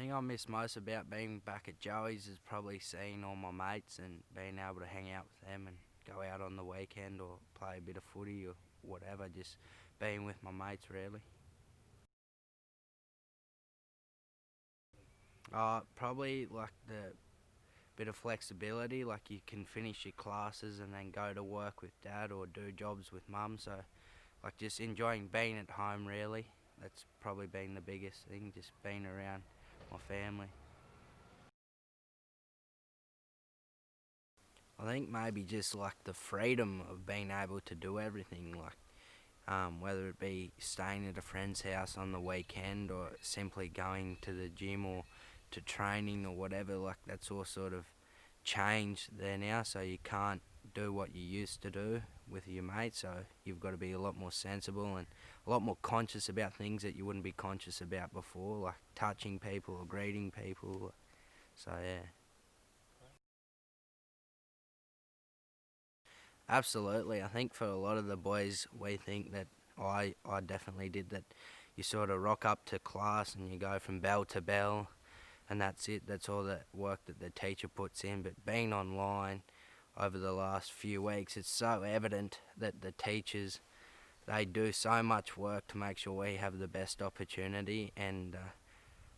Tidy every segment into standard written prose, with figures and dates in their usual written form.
thing I miss most about being back at JOEYS is probably seeing all my mates and being able to hang out with them and go out on the weekend or play a bit of footy or whatever, just being with my mates really. Probably like the bit of flexibility, like you can finish your classes and then go to work with dad or do jobs with mum, so like just enjoying being at home really. That's probably been the biggest thing, just being around my family. I think maybe just like the freedom of being able to do everything, like whether it be staying at a friend's house on the weekend or simply going to the gym or to training or whatever, like that's all sort of changed there now, so you can't do what you used to do with your mates, so you've got to be a lot more sensible and a lot more conscious about things that you wouldn't be conscious about before, like touching people or greeting people. So yeah. Absolutely. I think for a lot of the boys, we think that I definitely did that. You sort of rock up to class and you go from bell to bell, and that's it. That's all the work that the teacher puts in. But being online over the last few weeks, it's so evident that the teachers, they do so much work to make sure we have the best opportunity, and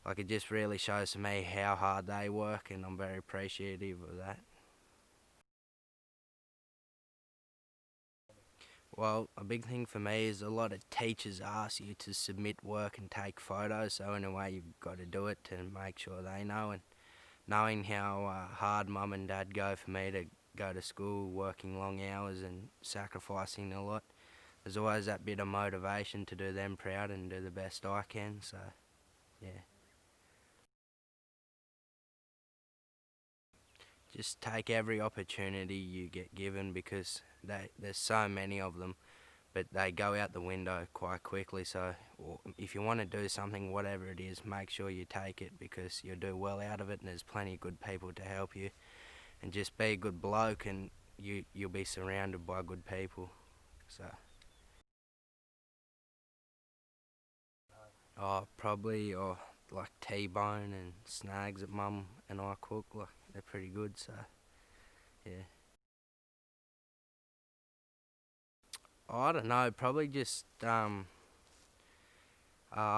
like it just really shows to me how hard they work, and I'm very appreciative of that. Well, a big thing for me is a lot of teachers ask you to submit work and take photos, so in a way you've got to do it to make sure they know. And knowing how hard mum and dad go for me to go to school, working long hours and sacrificing a lot, there's always that bit of motivation to do them proud and do the best I can. So, yeah. Just take every opportunity you get given because there's so many of them, but they go out the window quite quickly. So if you want to do something, whatever it is, make sure you take it because you'll do well out of it, and there's plenty of good people to help you. And just be a good bloke, and you'll be surrounded by good people. So, probably like T-bone and snags that Mum and I cook. Like they're pretty good. So yeah. I don't know. Probably just I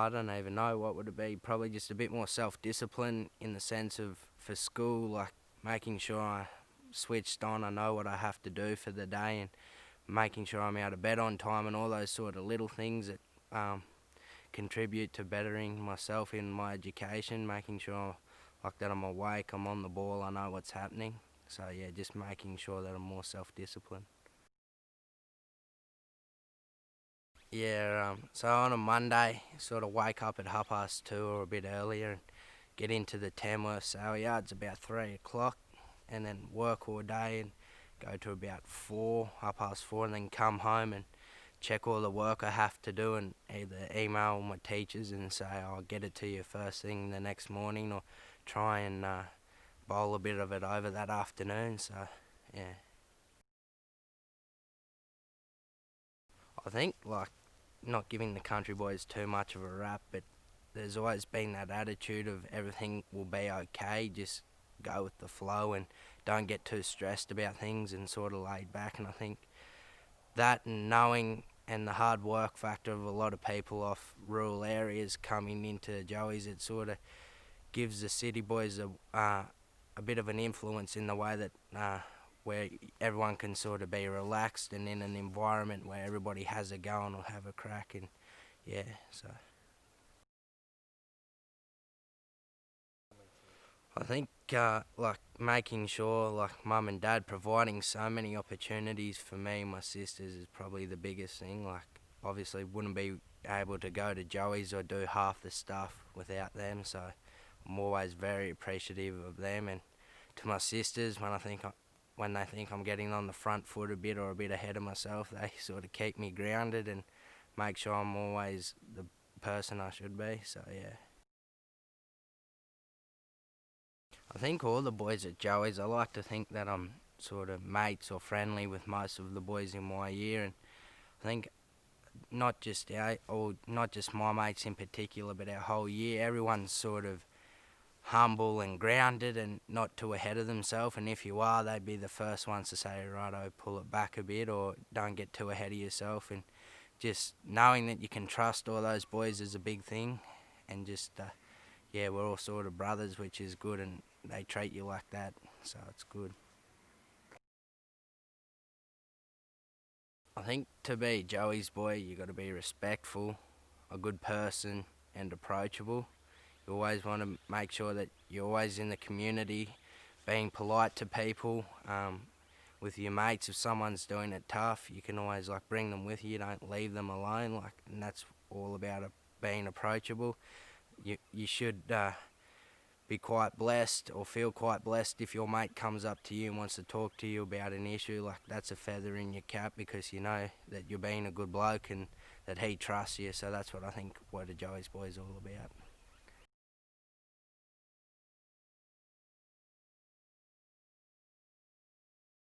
don't even know what would it be. Probably just a bit more self-discipline in the sense of for school, like making sure I switched on. I know what I have to do for the day, and making sure I'm out of bed on time, and all those sort of little things that contribute to bettering myself in my education. Making sure like that I'm awake, I'm on the ball, I know what's happening. So yeah, just making sure that I'm more self-disciplined. Yeah, so on a Monday, sort of wake up at 2:30 or a bit earlier and get into the Tamworth sale yards about 3 o'clock, and then work all day and go to about 4, 4:30, and then come home and check all the work I have to do and either email my teachers and say I'll get it to you first thing the next morning, or try and bowl a bit of it over that afternoon. So yeah, I think like not giving the country boys too much of a rap, but there's always been that attitude of everything will be okay, just go with the flow and don't get too stressed about things and sort of laid back. And I think that and knowing and the hard work factor of a lot of people off rural areas coming into Joey's, it sort of gives the city boys a bit of an influence in the way that where everyone can sort of be relaxed and in an environment where everybody has a go and will have a crack. And yeah, so I think like making sure like mum and dad providing so many opportunities for me and my sisters is probably the biggest thing. Like obviously wouldn't be able to go to Joey's or do half the stuff without them, so I'm always very appreciative of them. And to my sisters, when they think I'm getting on the front foot a bit or a bit ahead of myself, they sort of keep me grounded and make sure I'm always the person I should be. So yeah. I think all the boys at Joey's, I like to think that I'm sort of mates or friendly with most of the boys in my year, and I think not just my mates in particular, but our whole year, everyone's sort of humble and grounded and not too ahead of themselves. And if you are, they'd be the first ones to say, righto, pull it back a bit or don't get too ahead of yourself. And just knowing that you can trust all those boys is a big thing. And just, yeah, we're all sort of brothers, which is good, and they treat you like that, so it's good. I think to be Joey's boy, you got to be respectful, a good person, and approachable. You always want to make sure that you're always in the community, being polite to people. With your mates, if someone's doing it tough, you can always like bring them with you. Don't leave them alone. Like, and that's all about being approachable. You should be quite blessed or feel quite blessed if your mate comes up to you and wants to talk to you about an issue. Like, that's a feather in your cap because you know that you're being a good bloke and that he trusts you. So that's what I think what a Joey's boy is all about.